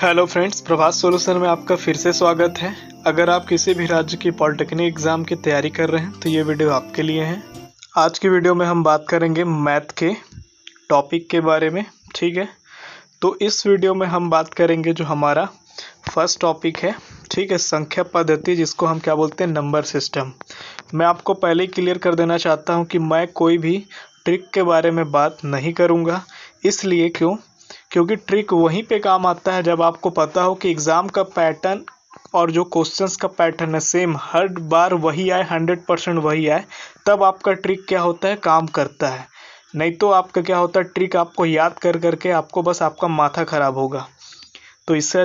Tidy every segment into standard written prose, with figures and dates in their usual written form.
Hello friends, प्रभात solution में आपका फिर से स्वागत है। अगर आप किसी भी राज्य की पॉलिटेक्निक एग्ज़ाम की तैयारी कर रहे हैं तो ये वीडियो आपके लिए है। आज की वीडियो में हम बात करेंगे मैथ के टॉपिक के बारे में, ठीक है। तो इस वीडियो में हम बात करेंगे जो हमारा फर्स्ट टॉपिक है, ठीक है, संख्या पद्धति, जिसको हम क्या बोलते हैं, नंबर सिस्टम। मैं आपको पहले ही क्लियर कर देना चाहता हूँ कि मैं कोई भी ट्रिक के बारे में बात नहीं करूँगा। इसलिए क्योंकि ट्रिक वहीं पे काम आता है जब आपको पता हो कि एग्ज़ाम का पैटर्न और जो क्वेश्चंस का पैटर्न है सेम हर बार वही आए, 100% वही आए, तब आपका ट्रिक क्या होता है, काम करता है। नहीं तो आपका क्या होता है, ट्रिक आपको याद कर करके आपको बस आपका माथा ख़राब होगा। तो इससे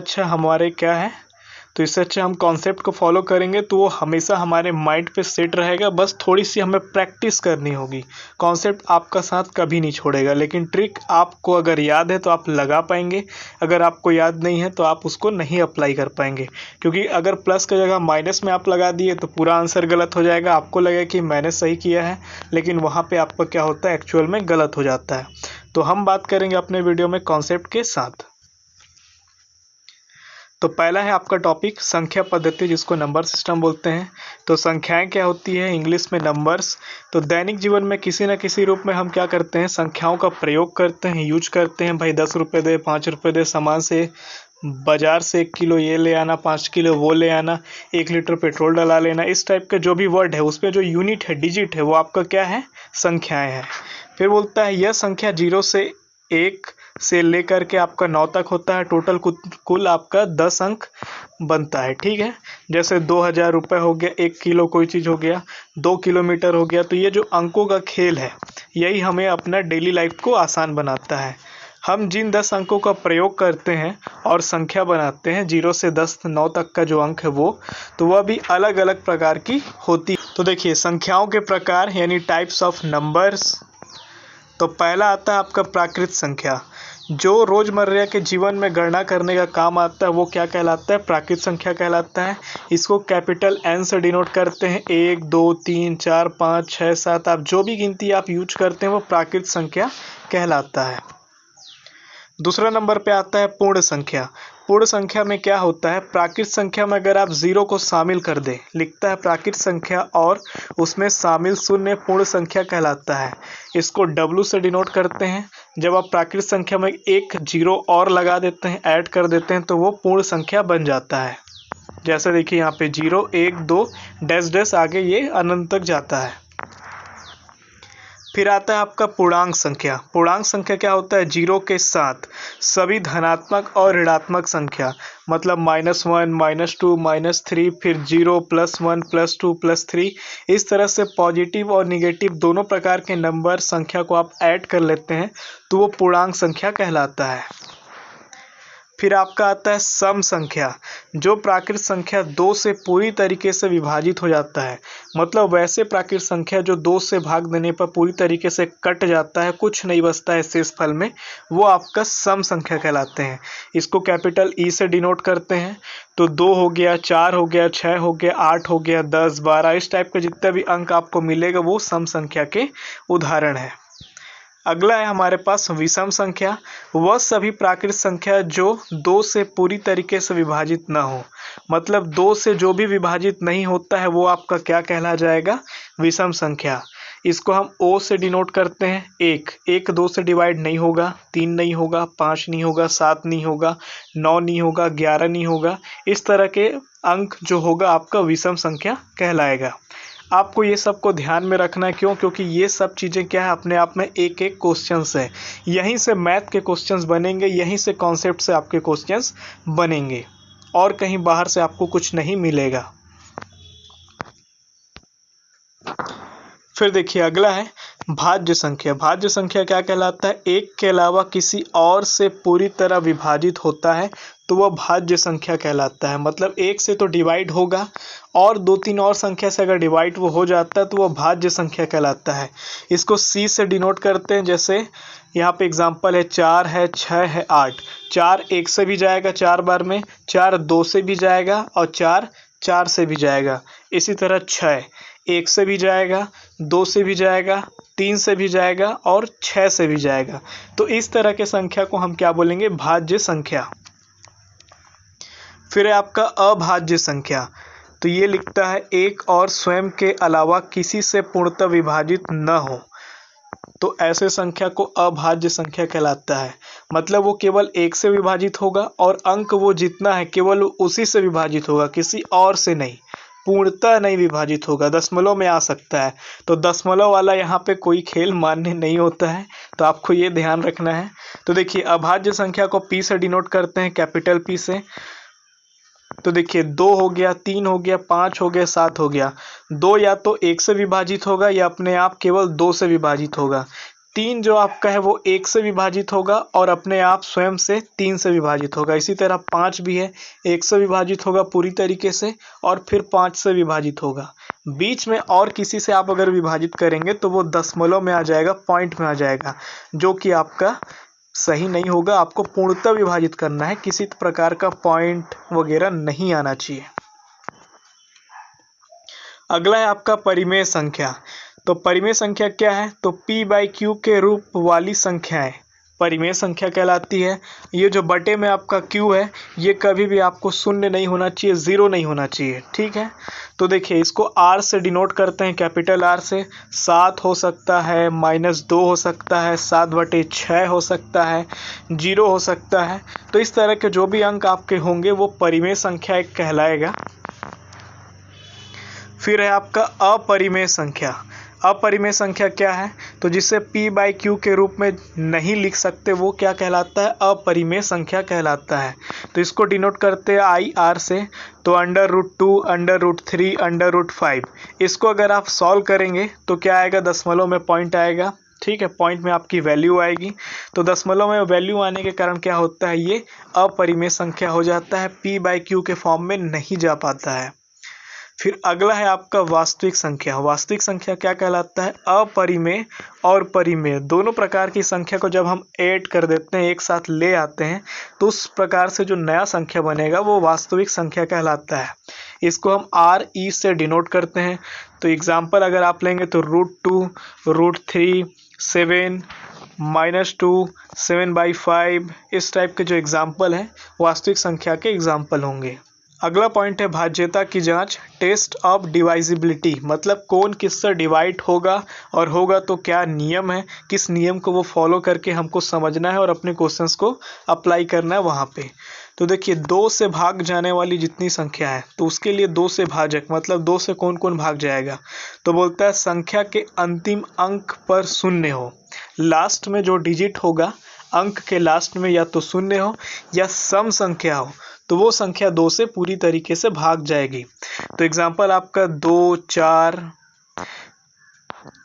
अच्छा हम कॉन्सेप्ट को फॉलो करेंगे तो वो हमेशा हमारे माइंड पे सेट रहेगा। बस थोड़ी सी हमें प्रैक्टिस करनी होगी। कॉन्सेप्ट आपका साथ कभी नहीं छोड़ेगा, लेकिन ट्रिक आपको अगर याद है तो आप लगा पाएंगे, अगर आपको याद नहीं है तो आप उसको नहीं अप्लाई कर पाएंगे। क्योंकि अगर प्लस की जगह माइनस में आप लगा दिए तो पूरा आंसर गलत हो जाएगा। आपको लगेगा कि मैंने सही किया है, लेकिन वहाँ पर आपका क्या होता है, एक्चुअल में गलत हो जाता है। तो हम बात करेंगे अपने वीडियो में कॉन्सेप्ट के साथ। तो पहला है आपका टॉपिक संख्या पद्धति, जिसको नंबर सिस्टम बोलते हैं। तो संख्याएं क्या होती है, इंग्लिश में नंबर्स। तो दैनिक जीवन में किसी न किसी रूप में हम क्या करते हैं, संख्याओं का प्रयोग करते हैं, यूज करते हैं। भाई 10 रुपये दे, 5 रुपये दे, सामान से बाजार से 1 किलो ये ले आना, 5 किलो वो ले आना, 1 लीटर पेट्रोल डला लेना, इस टाइप के जो भी वर्ड है उसमें जो यूनिट है, डिजिट है, वो आपका क्या है, संख्याएं हैं। फिर बोलता है यह संख्या 0 से 1 से लेकर के आपका 9 तक होता है। टोटल कुल आपका 10 अंक बनता है, ठीक है। जैसे 2000 रुपये हो गया, 1 किलो कोई चीज़ हो गया, 2 किलोमीटर हो गया। तो ये जो अंकों का खेल है, यही हमें अपना डेली लाइफ को आसान बनाता है। हम जिन 10 अंकों का प्रयोग करते हैं और संख्या बनाते हैं 0 से 10 9 तक का जो अंक है वो, तो वह भी अलग अलग प्रकार की होती है। तो देखिए संख्याओं के प्रकार यानी टाइप्स ऑफ नंबर्स। तो पहला आता है आपका प्राकृत संख्या, जो रोज़मर्रा के जीवन में गणना करने का काम आता है, वो क्या कहलाता है, प्राकृत संख्या कहलाता है। इसको कैपिटल एन से डिनोट करते हैं। 1 2 3 4 5 6 7, आप जो भी गिनती आप यूज करते हैं वो प्राकृत संख्या कहलाता है। दूसरा नंबर पे आता है पूर्ण संख्या। पूर्ण संख्या में क्या होता है, प्राकृत संख्या में अगर आप 0 को शामिल कर दें, लिखता है प्राकृत संख्या और उसमें शामिल शून्य पूर्ण संख्या कहलाता है। इसको W से डिनोट करते हैं। जब आप प्राकृत संख्या में एक 0 और लगा देते हैं, ऐड कर देते हैं, तो वो पूर्ण संख्या बन जाता है। जैसे देखिए यहाँ पे 0 1 2 डैश डैश आगे ये अनंत तक जाता है। फिर आता है आपका पूर्णांक संख्या। पूर्णांक संख्या क्या होता है, 0 के साथ सभी धनात्मक और ऋणात्मक संख्या, मतलब -1 -2 -3, फिर 0 +1 +2 +3, इस तरह से पॉजिटिव और निगेटिव दोनों प्रकार के नंबर संख्या को आप ऐड कर लेते हैं तो वो पूर्णांक संख्या कहलाता है। फिर आपका आता है सम संख्या, जो प्राकृत संख्या 2 से पूरी तरीके से विभाजित हो जाता है। मतलब वैसे प्राकृत संख्या जो 2 से भाग देने पर पूरी तरीके से कट जाता है, कुछ नहीं बचता है शेषफल में, वो आपका सम संख्या कहलाते हैं। इसको कैपिटल ई से डिनोट करते हैं। तो 2 हो गया, 4 हो गया, 6 हो गया, 8 हो गया, 10 12, इस टाइप के जितने भी अंक आपको मिलेगा वो सम संख्या के उदाहरण है। अगला है हमारे पास विषम संख्या। वह सभी प्राकृत संख्या जो 2 से पूरी तरीके से विभाजित ना हो, मतलब 2 से जो भी विभाजित नहीं होता है वो आपका क्या कहला जाएगा, विषम संख्या। इसको हम O से डिनोट करते हैं। 1 2 से डिवाइड नहीं होगा, 3 नहीं होगा, 5 नहीं होगा, 7 नहीं होगा, 9 नहीं होगा, 11 नहीं होगा। इस तरह के अंक जो होगा आपका विषम संख्या कहलाएगा। आपको ये सब को ध्यान में रखना है। क्योंकि ये सब चीज़ें क्या है, अपने आप में एक एक क्वेश्चंस है। यहीं से मैथ के क्वेश्चंस बनेंगे, यहीं से कॉन्सेप्ट से आपके क्वेश्चंस बनेंगे, और कहीं बाहर से आपको कुछ नहीं मिलेगा। फिर देखिए अगला है भाज्य संख्या। भाज्य संख्या क्या कहलाता है, एक के अलावा किसी और से पूरी तरह विभाजित होता है तो वह भाज्य संख्या कहलाता है। मतलब एक से तो डिवाइड होगा और 2-3 और संख्या से अगर डिवाइड वो हो जाता है तो वह भाज्य संख्या कहलाता है। इसको C से डिनोट करते हैं। जैसे यहाँ पे एग्जांपल है, 4 है, 6 है, 8। 4 1 से भी जाएगा 4 बार में, 4 2 से भी जाएगा और 4 4 से भी जाएगा। इसी तरह 6 1 से भी जाएगा, 2 से भी जाएगा, 3 से भी जाएगा और 6 से भी जाएगा। तो इस तरह के संख्या को हम क्या बोलेंगे, भाज्य संख्या। फिर है आपका अभाज्य संख्या, तो ये लिखता है एक और स्वयं के अलावा किसी से पूर्णतः विभाजित न हो, तो ऐसे संख्या को अभाज्य संख्या कहलाता है। मतलब वो केवल एक से विभाजित होगा और अंक वो जितना है केवल उसी से विभाजित होगा, किसी और से नहीं, पूर्णतः नहीं विभाजित होगा। दशमलव में आ सकता है, तो दशमलव वाला यहाँ पे कोई खेल मान्य नहीं होता है, तो आपको ये ध्यान रखना है। तो देखिए अभाज्य संख्या को पी से डिनोट करते हैं, कैपिटल पी से। तो देखिए 2 हो गया, 3 हो गया, 5 हो गया, 7 हो गया। 2 या तो 1 से विभाजित होगा या अपने आप केवल 2 से विभाजित होगा। 3 जो आपका है वो 1 से विभाजित होगा और अपने आप स्वयं से 3 से विभाजित होगा। इसी तरह 5 भी है, 1 से विभाजित होगा पूरी तरीके से और फिर 5 से विभाजित होगा। बीच में और किसी से आप अगर विभाजित करेंगे तो वो दशमलव में आ जाएगा, पॉइंट में आ जाएगा, जो कि आपका सही नहीं होगा। आपको पूर्णतः विभाजित करना है, किसी प्रकार का पॉइंट वगैरह नहीं आना चाहिए। अगला है आपका परिमेय संख्या। तो परिमेय संख्या क्या है? तो p/q के रूप वाली संख्याएं परिमेय संख्या कहलाती है। ये जो बटे में आपका q है ये कभी भी आपको शून्य नहीं होना चाहिए, ज़ीरो नहीं होना चाहिए, ठीक है। तो देखिए इसको r से डिनोट करते हैं, कैपिटल R से। 7 हो सकता है, -2 हो सकता है, 7/6 हो सकता है, 0 हो सकता है। तो इस तरह के जो भी अंक आपके होंगे वो परिमेय संख्या एक कहलाएगा। फिर है आपका अपरिमेय संख्या। अपरिमेय संख्या क्या है? तो जिसे p/q के रूप में नहीं लिख सकते वो क्या कहलाता है? अपरिमेय संख्या कहलाता है। तो इसको डिनोट करते हैं IR से। तो √2, √3, √5। इसको अगर आप सॉल्व करेंगे तो क्या आएगा? दशमलव में पॉइंट आएगा, ठीक है। पॉइंट में आपकी वैल्यू आएगी, तो दशमलव में वैल्यू आने के कारण क्या होता है? ये अपरिमेय संख्या हो जाता है, p/q के फॉर्म में नहीं जा पाता है। फिर अगला है आपका वास्तविक संख्या। वास्तविक संख्या क्या कहलाता है? अपरिमेय और परिमेय दोनों प्रकार की संख्या को जब हम ऐड कर देते हैं, एक साथ ले आते हैं, तो उस प्रकार से जो नया संख्या बनेगा वो वास्तविक संख्या कहलाता है। इसको हम RE से डिनोट करते हैं। तो एग्जाम्पल अगर आप लेंगे तो √2, √3, 7, -2, 7/5, इस टाइप के जो एग्जाम्पल हैं वास्तविक संख्या के एग्जाम्पल होंगे। अगला पॉइंट है भाज्यता की जांच, टेस्ट ऑफ डिवाइजिबिलिटी। मतलब कौन किससे डिवाइड होगा और होगा तो क्या नियम है, किस नियम को वो फॉलो करके हमको समझना है और अपने क्वेश्चंस को अप्लाई करना है वहाँ पे। तो देखिए 2 से भाग जाने वाली जितनी संख्या है तो उसके लिए 2 से भाजक, मतलब 2 से कौन कौन भाग जाएगा? तो बोलता है संख्या के अंतिम अंक पर शून्य हो। लास्ट में जो डिजिट होगा अंक के लास्ट में या तो शून्य हो या सम संख्या हो, तो वो संख्या 2 से पूरी तरीके से भाग जाएगी। तो एग्जाम्पल आपका 2, 4,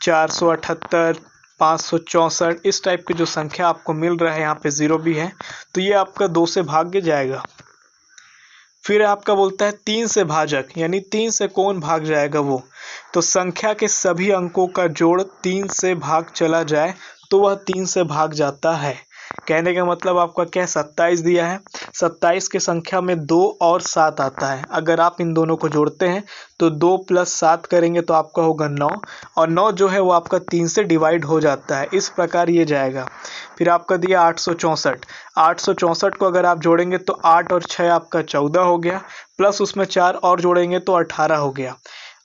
478, 564, इस टाइप की जो संख्या आपको मिल रहा है, यहाँ पे 0 भी है, तो ये आपका 2 से भाग जाएगा। फिर आपका बोलता है 3 से भाजक, यानी 3 से कौन भाग जाएगा वो? तो संख्या के सभी अंकों का जोड़ 3 से भाग चला जाए तो वह 3 से भाग जाता है। कहने का मतलब आपका क्या 27 दिया है, 27 के संख्या में 2 और 7 आता है। अगर आप इन दोनों को जोड़ते हैं तो 2 + 7 करेंगे तो आपका होगा 9, और 9 जो है वो आपका 3 से डिवाइड हो जाता है, इस प्रकार ये जाएगा। फिर आपका दिया 864, 864 को अगर आप जोड़ेंगे तो 8 और 6 आपका 14 हो गया, प्लस उसमें 4 और जोड़ेंगे तो 18 हो गया,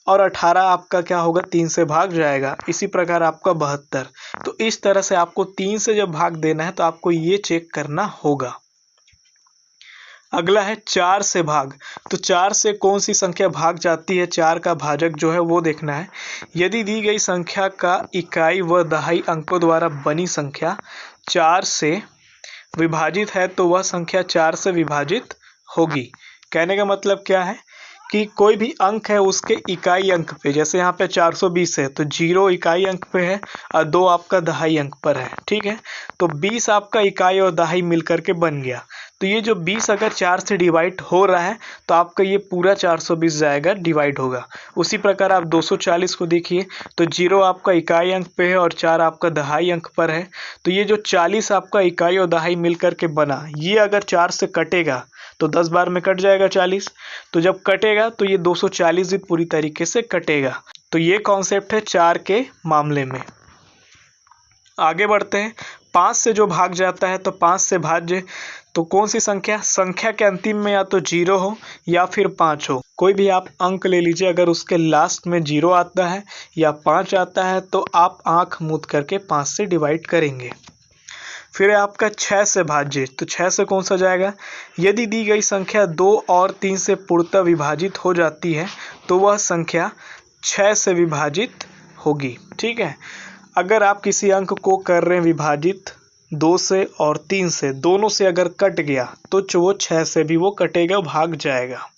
और 18 आपका क्या होगा? 3 से भाग जाएगा। इसी प्रकार आपका 72। तो इस तरह से आपको 3 से जब भाग देना है तो आपको ये चेक करना होगा। अगला है 4 से भाग। तो 4 से कौन सी संख्या भाग जाती है? 4 का भाजक जो है वो देखना है। यदि दी गई संख्या का इकाई व दहाई अंकों द्वारा बनी संख्या 4 से विभाजित है तो वह संख्या 4 से विभाजित होगी। कहने का मतलब क्या है कि कोई भी अंक है उसके इकाई अंक पे, जैसे यहाँ पे 420 है तो 0 इकाई अंक पे है और 2 आपका दहाई अंक पर है, ठीक है। तो 20 आपका इकाई और दहाई मिलकर के बन गया। तो ये जो 20 अगर 4 से डिवाइड हो रहा है तो आपका ये पूरा 420 जाएगा, डिवाइड होगा। उसी प्रकार आप 240 को देखिए तो 0 आपका इकाई अंक पे है और 4 आपका दहाई अंक पर है। तो ये जो 40 आपका इकाई और दहाई मिलकर के बना, ये अगर 4 से कटेगा तो 10 बार में कट जाएगा 40। तो जब कटेगा तो ये 240 भी पूरी तरीके से कटेगा। तो ये कॉन्सेप्ट है 4 के मामले में। आगे बढ़ते हैं। 5 से जो भाग जाता है तो 5 से भाज्य, तो कौन सी संख्या, संख्या के अंतिम में या तो 0 हो या फिर 5 हो। कोई भी आप अंक ले लीजिए, अगर उसके लास्ट में 0 आता है या 5 आता है तो आप आंख मूंद करके 5 से डिवाइड करेंगे। फिर है आपका 6 से भाज्य, तो 6 से कौन सा जाएगा, यदि दी गई संख्या 2 और 3 से पूर्णतः विभाजित हो जाती है तो वह संख्या 6 से विभाजित होगी। ठीक है, अगर आप किसी अंक को कर रहे हैं विभाजित 2 से और 3 से, दोनों से अगर कट गया तो वो 6 से भी वो कटेगा, भाग जाएगा।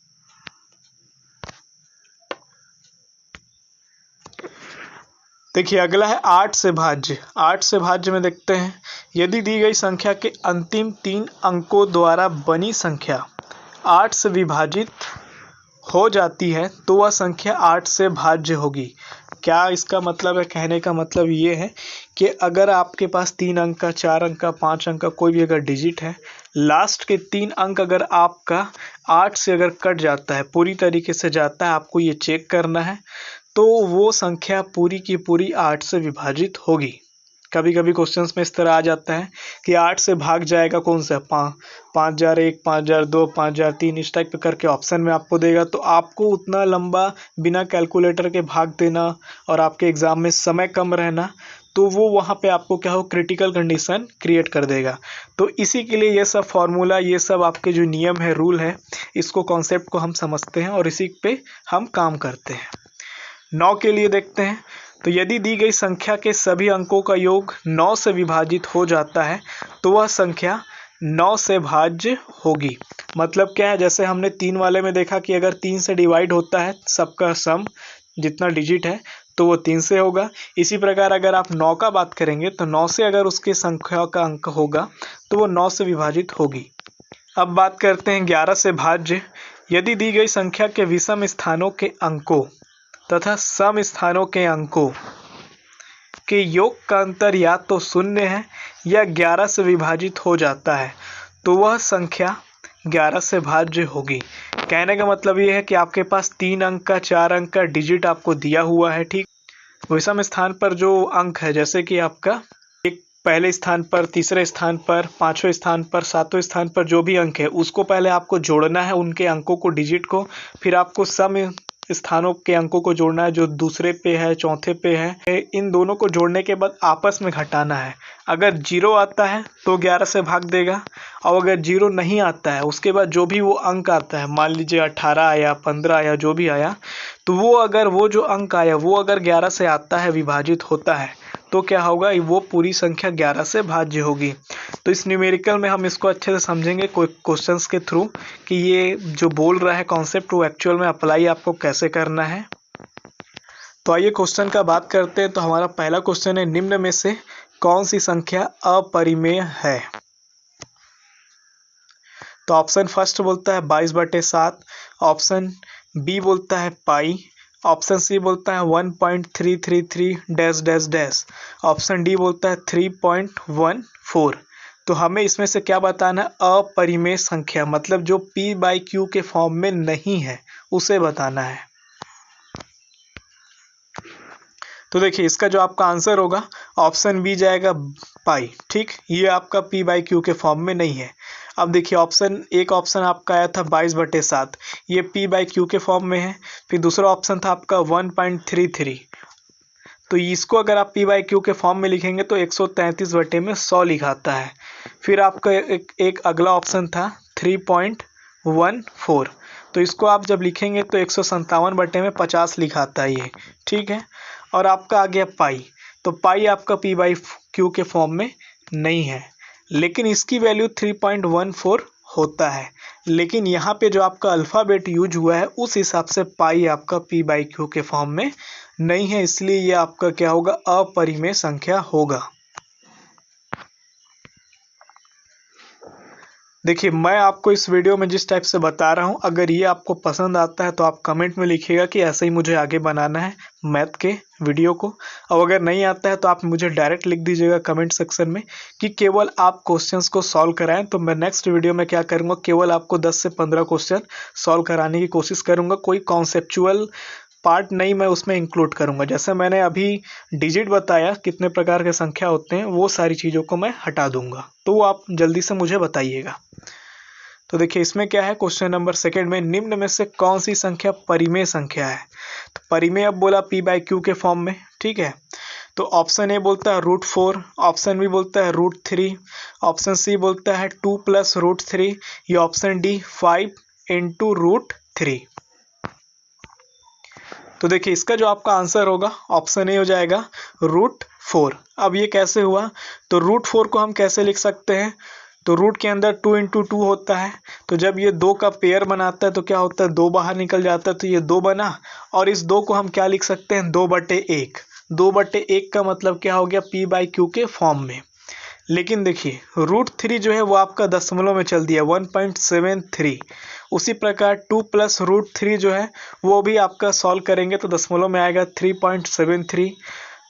देखिए अगला है 8 से भाज्य। 8 से भाज्य में देखते हैं, यदि दी गई संख्या के अंतिम 3 अंकों द्वारा बनी संख्या 8 से विभाजित हो जाती है तो वह संख्या 8 से भाज्य होगी। क्या इसका मतलब है, कहने का मतलब ये है कि अगर आपके पास 3 अंक का, 4 अंक का, 5 अंक का कोई भी अगर डिजिट है, लास्ट के 3 अंक अगर आपका 8 से अगर कट जाता है, पूरी तरीके से जाता है, आपको ये चेक करना है, तो वो संख्या पूरी की पूरी 8 से विभाजित होगी। कभी कभी क्वेश्चंस में इस तरह आ जाता है कि 8 से भाग जाएगा कौन सा, 5001, 5002, 5003, इस टाइप पे करके ऑप्शन में आपको देगा। तो आपको उतना लंबा बिना कैलकुलेटर के भाग देना और आपके एग्ज़ाम में समय कम रहना, तो वो वहाँ पे आपको क्या हो, क्रिटिकल कंडीशन क्रिएट कर देगा। तो इसी के लिए ये सब फार्मूला, ये सब आपके जो नियम है, रूल है, इसको कॉन्सेप्ट को हम समझते हैं और इसी पे हम काम करते हैं। 9 के लिए देखते हैं, तो यदि दी गई संख्या के सभी अंकों का योग 9 से विभाजित हो जाता है तो वह संख्या 9 से भाज्य होगी। मतलब क्या है, जैसे हमने 3 वाले में देखा कि अगर 3 से डिवाइड होता है सबका सम जितना डिजिट है तो वो 3 से होगा। इसी प्रकार अगर आप 9 का बात करेंगे तो 9 से अगर उसकी संख्या का अंक होगा तो वो 9 से विभाजित होगी। अब बात करते हैं 11 से भाज्य। यदि दी गई संख्या के विषम स्थानों के अंकों तथा सम स्थानों के अंकों के योग का अंतर या तो 0 है या 11 से विभाजित हो जाता है तो वह संख्या 11 से भाज्य होगी। कहने का मतलब ये है कि आपके पास 3 अंक का, 4 अंक का डिजिट आपको दिया हुआ है, ठीक, विषम स्थान पर जो अंक है, जैसे कि आपका एक पहले स्थान पर, तीसरे स्थान पर, 5वें स्थान पर, 7वें स्थान पर जो भी अंक है उसको पहले आपको जोड़ना है, उनके अंकों को, डिजिट को, फिर आपको सम स्थानों के अंकों को जोड़ना है, जो दूसरे पे है, चौथे पे है। इन दोनों को जोड़ने के बाद आपस में घटाना है। अगर 0 आता है तो 11 से भाग देगा, और अगर 0 नहीं आता है उसके बाद जो भी वो अंक आता है, मान लीजिए 18 आया, 15 आया, जो भी आया, तो वो अगर वो जो अंक आया वो अगर 11 से आता है, विभाजित होता है, तो क्या होगा, वो पूरी संख्या 11 से भाज्य होगी। तो इस न्यूमेरिकल में हम इसको अच्छे से समझेंगे कोई क्वेश्चंस के थ्रू कि ये जो बोल रहा है कॉन्सेप्ट वो एक्चुअल में अप्लाई आपको कैसे करना है। तो आइए क्वेश्चन का बात करते हैं। तो हमारा पहला क्वेश्चन है, निम्न में से कौन सी संख्या अपरिमेय है। तो ऑप्शन फर्स्ट बोलता है 22/7, ऑप्शन बी बोलता है पाई, ऑप्शन सी बोलता है 1.333 dash dash dash, option D बोलता है 3.14। तो हमें इसमें से क्या बताना है, अपरिमेय संख्या, मतलब जो p/q के फॉर्म में नहीं है उसे बताना है। तो देखिए इसका जो आपका आंसर होगा ऑप्शन बी जाएगा पाई, ठीक, ये आपका p/q के फॉर्म में नहीं है। अब देखिए एक ऑप्शन आपका आया था 22/7, ये p/q के फॉर्म में है। फिर दूसरा ऑप्शन था आपका 1.33, तो इसको अगर आप p/q के फॉर्म में लिखेंगे तो 133/100 लिखाता है। फिर आपका एक अगला ऑप्शन था 3.14, तो इसको आप जब लिखेंगे तो 157/50 लिखाता है ये, ठीक है। और आपका आ गया पाई, तो पाई आपका p/q के फॉर्म में नहीं है, लेकिन इसकी वैल्यू 3.14 होता है। लेकिन यहाँ पे जो आपका अल्फ़ाबेट यूज हुआ है उस हिसाब से पाई आपका p/q के फॉर्म में नहीं है, इसलिए ये आपका क्या होगा, अपरिमेय संख्या होगा। देखिए मैं आपको इस वीडियो में जिस टाइप से बता रहा हूँ, अगर ये आपको पसंद आता है तो आप कमेंट में लिखिएगा कि ऐसे ही मुझे आगे बनाना है मैथ के वीडियो को, और अगर नहीं आता है तो आप मुझे डायरेक्ट लिख दीजिएगा कमेंट सेक्शन में कि केवल आप क्वेश्चंस को सॉल्व कराएं। तो मैं नेक्स्ट वीडियो में क्या करूँगा, केवल आपको 10 से 15 क्वेश्चन सॉल्व कराने की कोशिश करूँगा। कोई कॉन्सेप्चुअल पार्ट नहीं मैं उसमें इंक्लूड करूँगा। जैसे मैंने अभी डिजिट बताया कितने प्रकार के संख्या होते हैं, वो सारी चीज़ों को मैं हटा दूंगा। तो वो आप जल्दी से मुझे बताइएगा। तो देखिए इसमें क्या है, क्वेश्चन नंबर सेकंड में निम्न में से कौन सी संख्या परिमेय संख्या है। तो परिमेय अब बोला p/q के फॉर्म में, ठीक है। तो ऑप्शन ए बोलता है √4, ऑप्शन बी बोलता है √3, ऑप्शन सी बोलता है 2 + √3, या ऑप्शन डी 5 × √3। तो देखिए इसका जो आपका आंसर होगा ऑप्शन ए हो जाएगा √4। अब ये कैसे हुआ, तो √4 को हम कैसे लिख सकते हैं, तो रूट के अंदर 2 × 2 होता है, तो जब ये 2 का पेयर बनाता है तो क्या होता है, 2 बाहर निकल जाता है, तो ये 2 बना, और इस 2 को हम क्या लिख सकते हैं, 2/1। 2/1 का मतलब क्या हो गया, p/q के फॉर्म में। लेकिन देखिए √3 जो है वो आपका दशमलव में चल दिया 1.73। उसी प्रकार 2 + √3 जो है वो भी आपका सॉल्व करेंगे तो दशमलव में आएगा 3.73।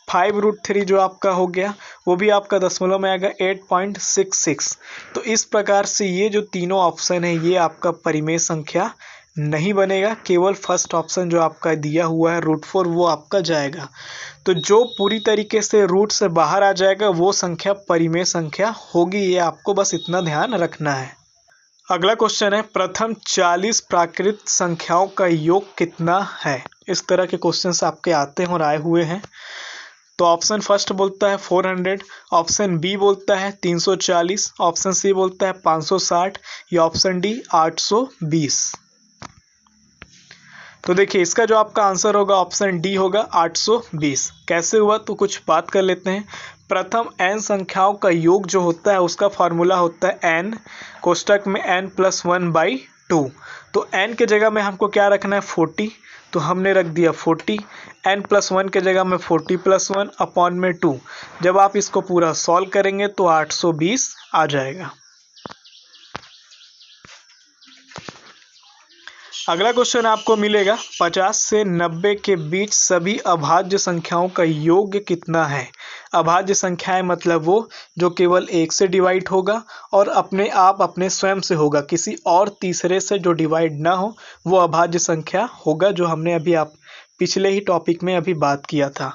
5√3 जो आपका हो गया वो भी आपका दशमलव में आएगा 8.66। तो इस प्रकार से ये जो तीनों ऑप्शन है ये आपका परिमेय संख्या नहीं बनेगा, केवल फर्स्ट ऑप्शन जो आपका दिया हुआ है √4 वो आपका जाएगा। तो जो पूरी तरीके से रूट से बाहर आ जाएगा वो संख्या परिमेय संख्या होगी, ये आपको बस इतना ध्यान रखना है। अगला क्वेश्चन है प्रथम 40 प्राकृत संख्याओं का योग कितना है। इस तरह के क्वेश्चंस आपके आते हैं और आए हुए हैं। तो ऑप्शन फर्स्ट बोलता है 400, ऑप्शन बी बोलता है 340, ऑप्शन सी बोलता है 560, या ऑप्शन डी 820। तो देखिए इसका जो आपका आंसर होगा ऑप्शन डी होगा 820। कैसे हुआ, तो कुछ बात कर लेते हैं। प्रथम n संख्याओं का योग जो होता है उसका फॉर्मूला होता है n कोष्टक में n + 1/2। तो n के जगह में हमको क्या रखना है 40, तो हमने रख दिया 40। n + 1 के जगह में 40 + 1 अपॉन में 2। जब आप इसको पूरा सॉल्व करेंगे तो 820 आ जाएगा। अगला क्वेश्चन आपको मिलेगा 50 से 90 के बीच सभी अभाज्य संख्याओं का योग कितना है। अभाज्य संख्याएं मतलब वो जो केवल 1 से डिवाइड होगा और अपने आप अपने स्वयं से होगा, किसी और तीसरे से जो डिवाइड ना हो वो अभाज्य संख्या होगा, जो हमने अभी आप पिछले ही टॉपिक में अभी बात किया था।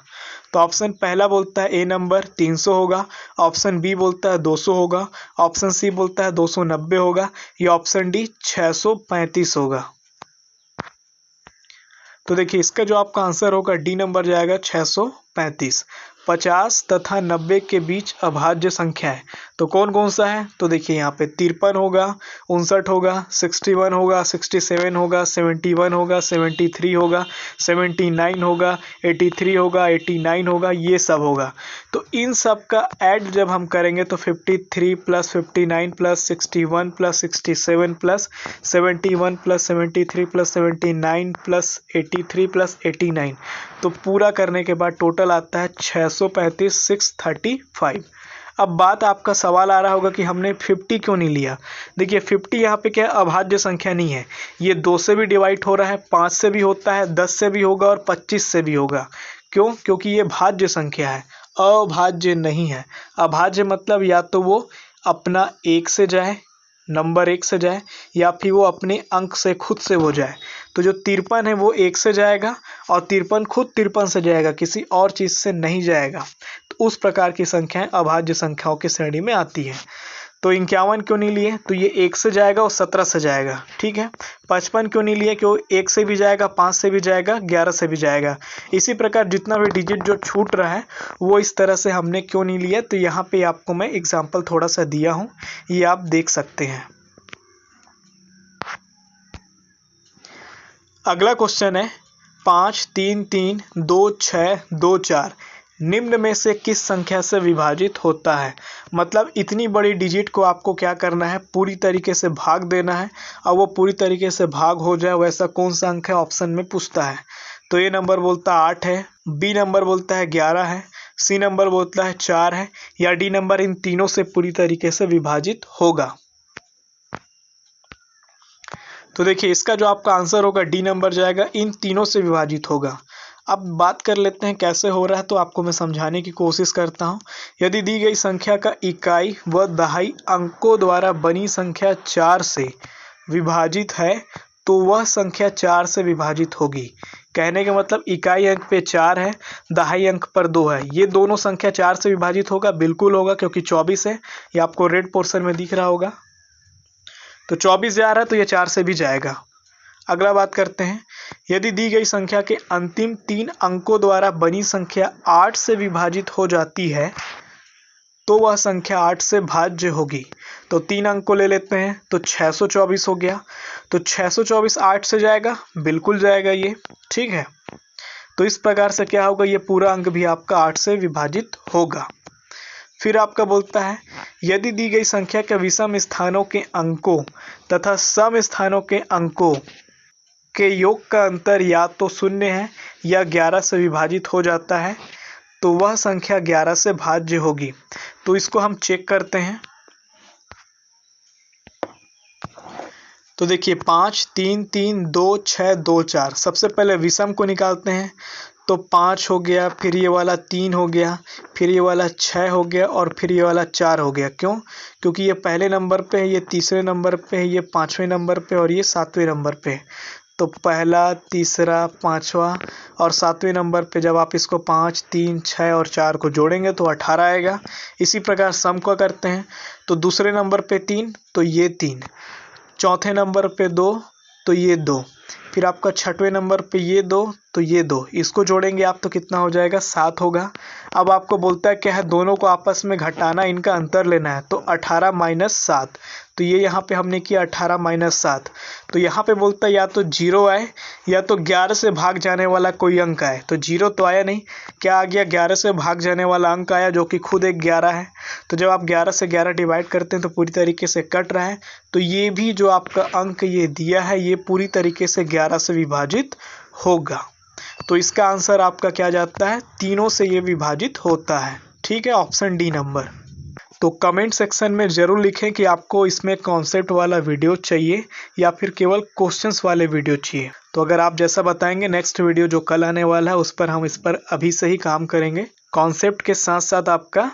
तो ऑप्शन पहला बोलता है ए नंबर 300 होगा, ऑप्शन बी बोलता है 200 होगा, ऑप्शन सी बोलता है 290 होगा, या ऑप्शन डी 635 होगा। तो देखिए इसका जो आपका आंसर होगा डी नंबर जाएगा 635। 50 तथा 90 के बीच अभाज्य संख्या है तो कौन कौन सा है, तो देखिए यहाँ पे 53 होगा, 59 होगा, 61 होगा, 67 होगा, 71 होगा, 73 होगा, 79 होगा, 83 होगा, 89 होगा, ये सब होगा। तो इन सब का ऐड जब हम करेंगे तो 53 + 59 + 61 + 67 + 71 + 73 + 79 + 83 + 89, तो पूरा करने के बाद टोटल आता है 635 635। अब बात आपका सवाल आ रहा होगा कि हमने 50 क्यों नहीं लिया। देखिए 50 यहाँ पे क्या अभाज्य संख्या नहीं है, ये 2 से भी डिवाइड हो रहा है, 5 से भी होता है, 10 से भी होगा और 25 से भी होगा। क्यों, क्योंकि ये भाज्य संख्या है, अभाज्य नहीं है। अभाज्य मतलब या तो वो अपना 1 से जाए, नंबर 1 से जाए, या फिर वो अपने अंक से खुद से हो जाए। तो जो 53 है वो 1 से जाएगा और 53 खुद 53 से जाएगा, किसी और चीज़ से नहीं जाएगा। तो उस प्रकार की संख्याएं अभाज्य संख्याओं की श्रेणी में आती है। तो 51 क्यों नहीं लिए, तो ये 1 से जाएगा और 17 से जाएगा, ठीक है। 55 क्यों नहीं लिए, क्यों 1 से भी जाएगा, 5 से भी जाएगा, 11 से भी जाएगा। इसी प्रकार जितना भी डिजिट जो छूट रहा है वो इस तरह से हमने क्यों नहीं लिया, तो यहाँ पे आपको मैं एग्जाम्पल थोड़ा सा दिया हूँ, ये आप देख सकते हैं। अगला क्वेश्चन है 5 3 3 2 6 2 4 निम्न में से किस संख्या से विभाजित होता है। मतलब इतनी बड़ी डिजिट को आपको क्या करना है, पूरी तरीके से भाग देना है, और वो पूरी तरीके से भाग हो जाए वैसा कौन सा अंक है ऑप्शन में पूछता है। तो ए नंबर बोलता है 8 है, बी नंबर बोलता है 11 है, सी नंबर बोलता है 4 है, या डी नंबर इन तीनों से पूरी तरीके से विभाजित होगा। तो देखिए इसका जो आपका आंसर होगा डी नंबर जाएगा, इन तीनों से विभाजित होगा। अब बात कर लेते हैं कैसे हो रहा है, तो आपको मैं समझाने की कोशिश करता हूं। यदि दी गई संख्या का इकाई व दहाई अंकों द्वारा बनी संख्या 4 से विभाजित है तो वह संख्या 4 से विभाजित होगी। कहने का मतलब इकाई अंक पे 4 है, दहाई अंक पर 2 है। ये दोनों संख्या 4 से विभाजित होगा, बिल्कुल होगा, क्योंकि 24 है। ये आपको रेड पोर्शन में दिख रहा होगा। तो 24 जा रहा है तो ये 4 से भी जाएगा। अगला बात करते हैं, यदि दी गई संख्या के अंतिम 3 अंकों द्वारा बनी संख्या 8 से विभाजित हो जाती है तो वह संख्या 8 से भाज्य होगी। तो 3 अंक को ले लेते हैं, तो 624 हो गया। तो 624 8 से जाएगा, बिल्कुल जाएगा ये, ठीक है। तो इस प्रकार से क्या होगा, ये पूरा अंक भी आपका 8 से विभाजित होगा। फिर आपका बोलता है, यदि दी गई संख्या के विषम स्थानों के अंकों तथा सम स्थानों के अंकों के योग का अंतर या तो 0 है या 11 से विभाजित हो जाता है तो वह संख्या 11 से भाज्य होगी। तो इसको हम चेक करते हैं। तो देखिए 5 3 3 2 6 2 4, सबसे पहले विषम को निकालते हैं। तो 5 हो गया, फिर ये वाला 3 हो गया, फिर ये वाला 6 हो गया और फिर ये वाला 4 हो गया। क्यों? क्योंकि ये पहले नंबर पे है, ये तीसरे नंबर पे है, ये 5वें नंबर पे और ये 7वें नंबर पे। तो पहला, तीसरा, 5वां और 7वें नंबर पे जब आप इसको 5 3 6 और 4 को जोड़ेंगे तो 18 आएगा। इसी प्रकार सम को करते हैं। तो दूसरे नंबर पे 3 तो ये 3, चौथे नंबर पे 2 तो ये 2, फिर आपका 6वें नंबर पे ये 2 तो ये 2, इसको जोड़ेंगे आप तो कितना हो जाएगा, 7 होगा। अब आपको बोलता है क्या है, दोनों को आपस में घटाना, इनका अंतर लेना है। तो 18 माइनस 7, तो ये यहाँ पे हमने किया 18 माइनस 7। तो यहाँ पे बोलता है या तो 0 आए या तो 11 से भाग जाने वाला कोई अंक आए। तो 0 तो आया नहीं, क्या आ गया, 11 से भाग जाने वाला अंक आया जो कि खुद एक 11 है। तो जब आप 11 से 11 डिवाइड करते हैं तो पूरी तरीके से कट रहा है। तो ये भी जो आपका अंक ये दिया है ये पूरी तरीके से 11 से विभाजित होगा। तो इसका आंसर आपका क्या जाता है, तीनों से ये विभाजित होता है। ठीक है, ऑप्शन डी नंबर। तो कमेंट सेक्शन में ज़रूर लिखें कि आपको इसमें कॉन्सेप्ट वाला वीडियो चाहिए या फिर केवल क्वेश्चंस वाले वीडियो चाहिए। तो अगर आप जैसा बताएंगे, नेक्स्ट वीडियो जो कल आने वाला है उस पर हम इस पर अभी से ही काम करेंगे। कॉन्सेप्ट के साथ साथ आपका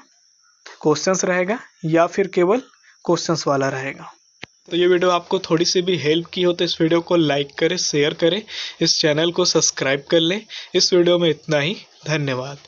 क्वेश्चंस रहेगा या फिर केवल क्वेश्चंस वाला रहेगा। तो ये वीडियो आपको थोड़ी सी भी हेल्प की हो तो इस वीडियो को लाइक करें, शेयर करें, इस चैनल को सब्सक्राइब कर लें। इस वीडियो में इतना ही, धन्यवाद।